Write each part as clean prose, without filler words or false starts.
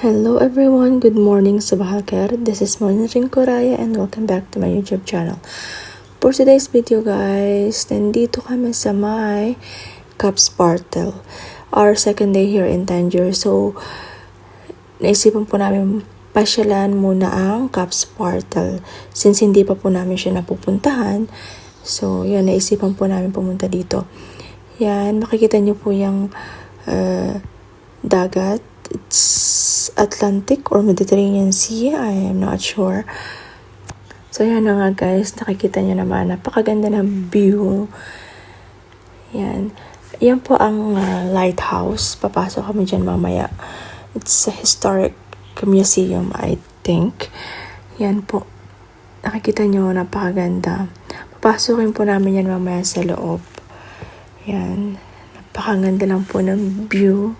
Hello everyone, good morning, Sabah al Khair. This is Monitoring Koraya and welcome back to my YouTube channel. For today's video guys, nandito kami sa may Caps Portal. Our second day here in Tangier. So, naisipan po namin pasyalan muna ang Caps Portal. Since hindi pa po namin siya napupuntahan. So, yan, naisipan po namin pumunta dito. Yan, makikita niyo po yung dagat. It's Atlantic or Mediterranean Sea. I am not sure. So, yan na nga guys. Nakikita nyo naman. Napakaganda ng view. Yan. Yan po ang lighthouse. Papasok kami dyan mamaya. It's a historic museum, I think. Yan po. Nakikita nyo, napakaganda. Papasukin po namin yan mamaya sa loob. Yan. Napakaganda lang po ng view.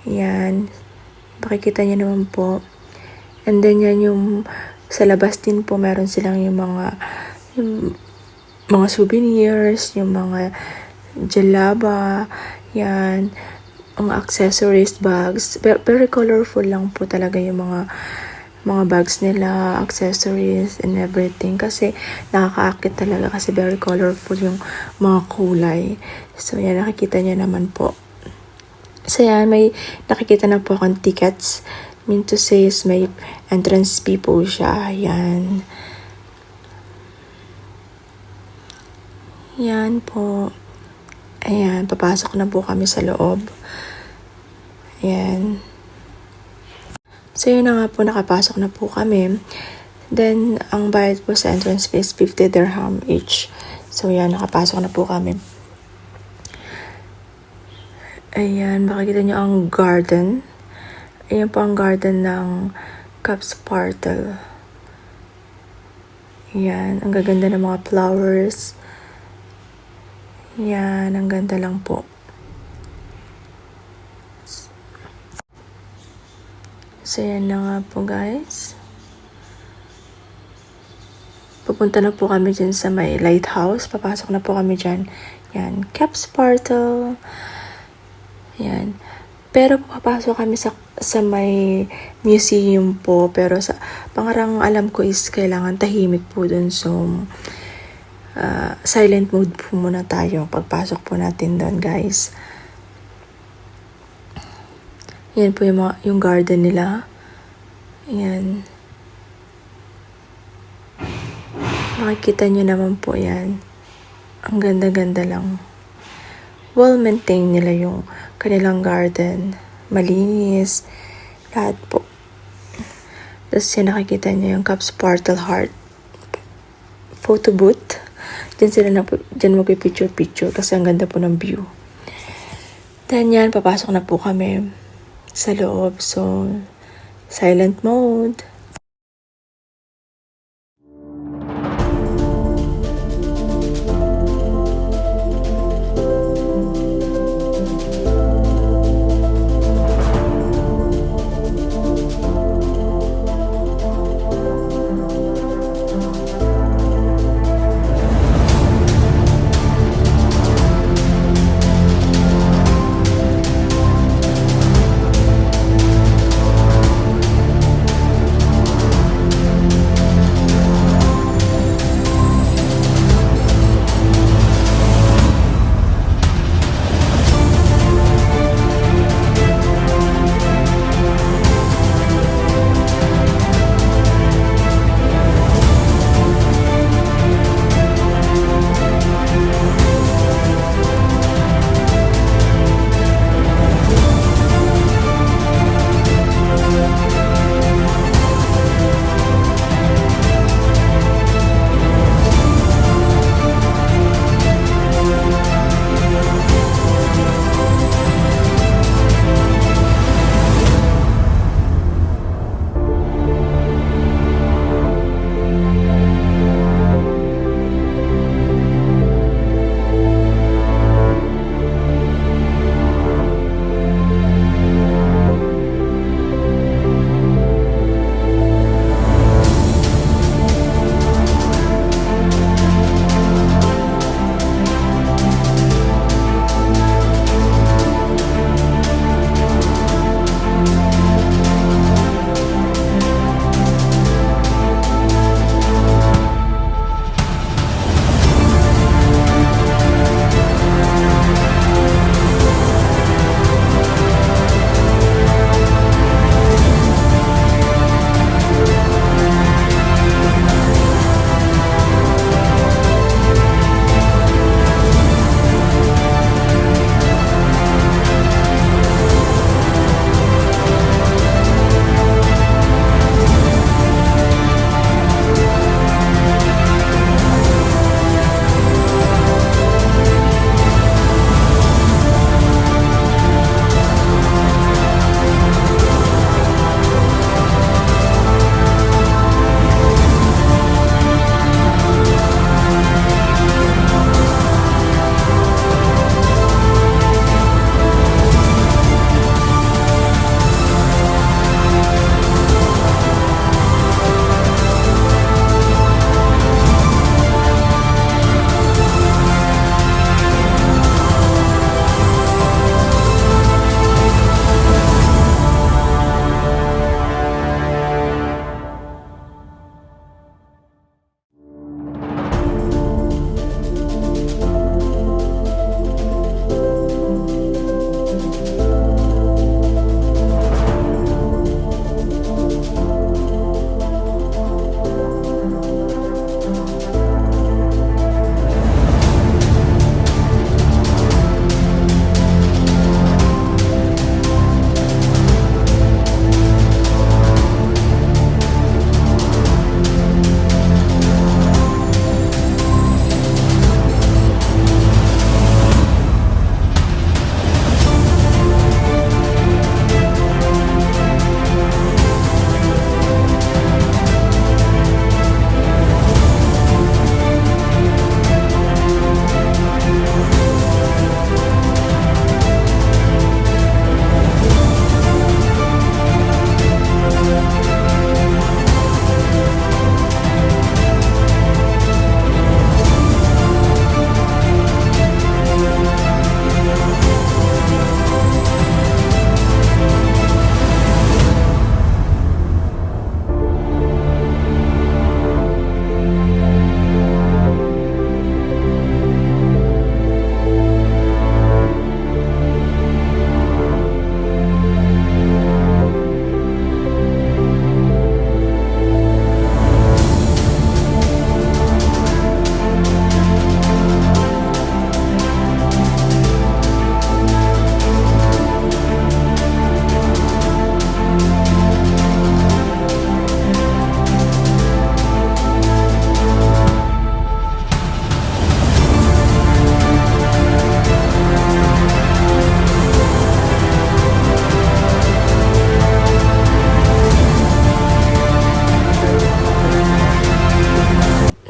Yan. Makikita niyo naman po. And then yan yung sa labas din po meron silang yung mga souvenirs, yung mga jalaba, yan, mga accessories, bags. Very colorful lang po talaga yung mga bags nila, accessories and everything kasi nakakaakit talaga kasi very colorful yung mga kulay. So yan, nakikita niyo naman po. So yan, may nakikita na po akong tickets. Mean to say is may entrance fee po siya. Yan. Yan po. Ayan, papasok na po kami sa loob. Ayan. So yun na nga po, nakapasok na po kami. Then, ang bayad po sa entrance fee is 50 dirham each. So yan, nakapasok na po kami. Ayan, makikita nyo ang garden. Ayan po ang garden ng Caps Portal. Ayan, ang gaganda ng mga flowers. Ayan, ang ganda lang po. So, ayan na nga po guys. Pupunta na po kami dyan sa may lighthouse. Papasok na po kami dyan. Ayan, Caps Portal. Yan. Pero papasok kami sa may museum po. Pero sa pangarang alam ko is kailangan tahimik po dun. So, silent mode po muna tayo pagpasok po natin doon guys. Yan po yung garden nila. Yan. Makikita nyo naman po yan. Ang ganda-ganda lang. Well-maintained nila yung kanilang garden. Malinis. Lahat po. Tapos yan nakikita niyo yung Caps Portal Heart. Photo booth. Diyan magpipicture-picture kasi ang ganda po ng view. Then yan, papasok na po kami sa loob. So, silent mode.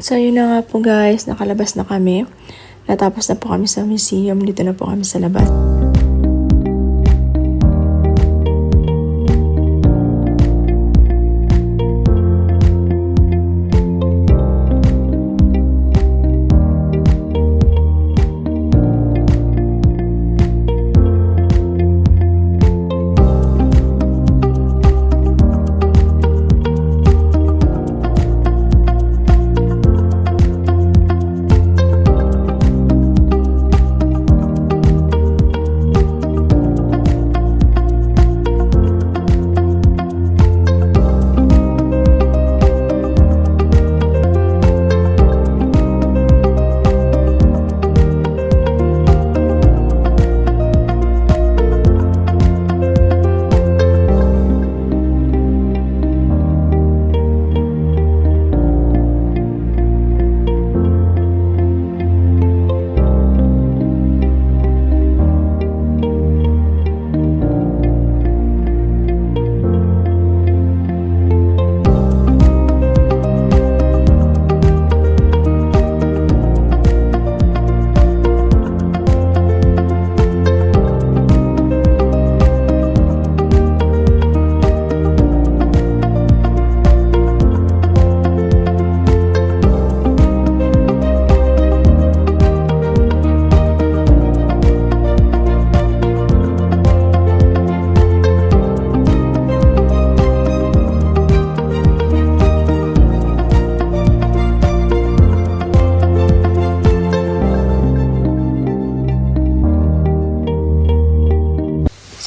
So yun na nga po guys, nakalabas na kami. Natapos na po kami sa museum, dito na po kami sa labas.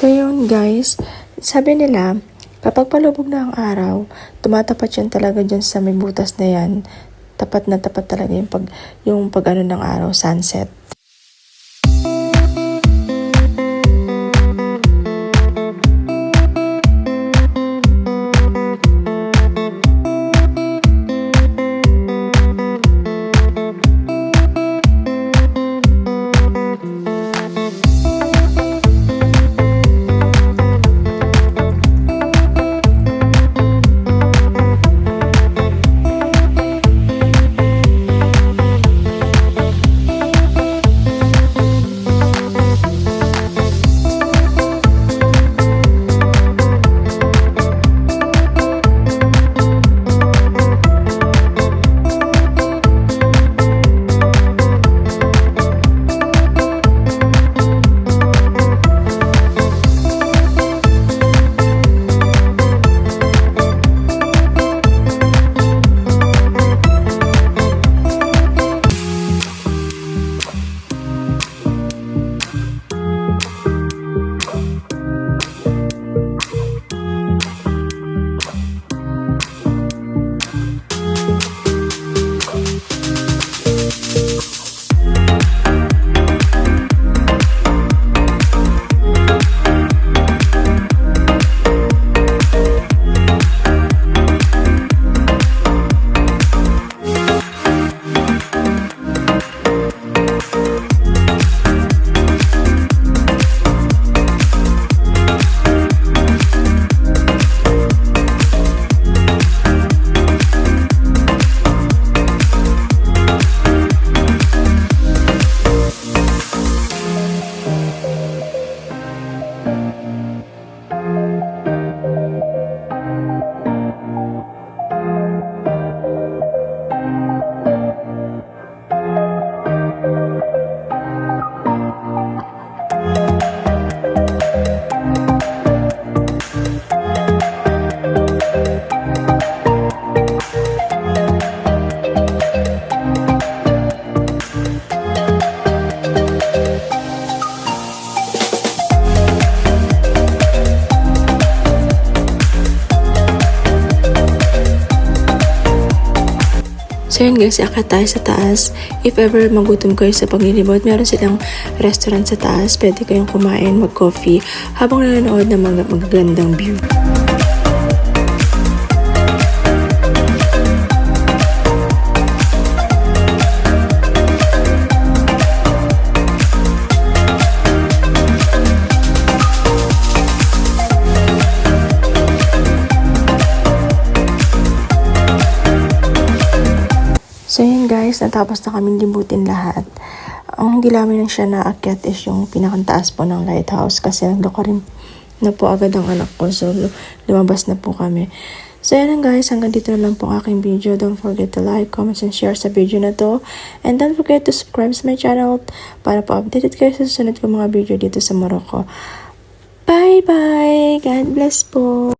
So yun guys, sabi nila, kapag palubog na ang araw, tumatapat yan talaga dyan sa may butas na yan. Tapat na tapat talaga yung pag ano ng araw, sunset. So yun guys, akat tayo sa taas. If ever magutom kayo sa paglilibot, meron silang restaurant sa taas. Pwede kayong kumain, mag-coffee, habang nanonood ng mga magagandang view. So yun guys, natapos na kaming libutin lahat. Ang hindi namin siya naakyat is yung pinakantaas po ng lighthouse kasi nagloka rin na po agad ang anak ko. So, lumabas na po kami. So, yan guys. Hanggang dito na lang po ang aking video. Don't forget to like, comment, and share sa video na to. And don't forget to subscribe sa my channel para po updated kayo sa susunod ko mga video dito sa Morocco. Bye-bye! God bless po!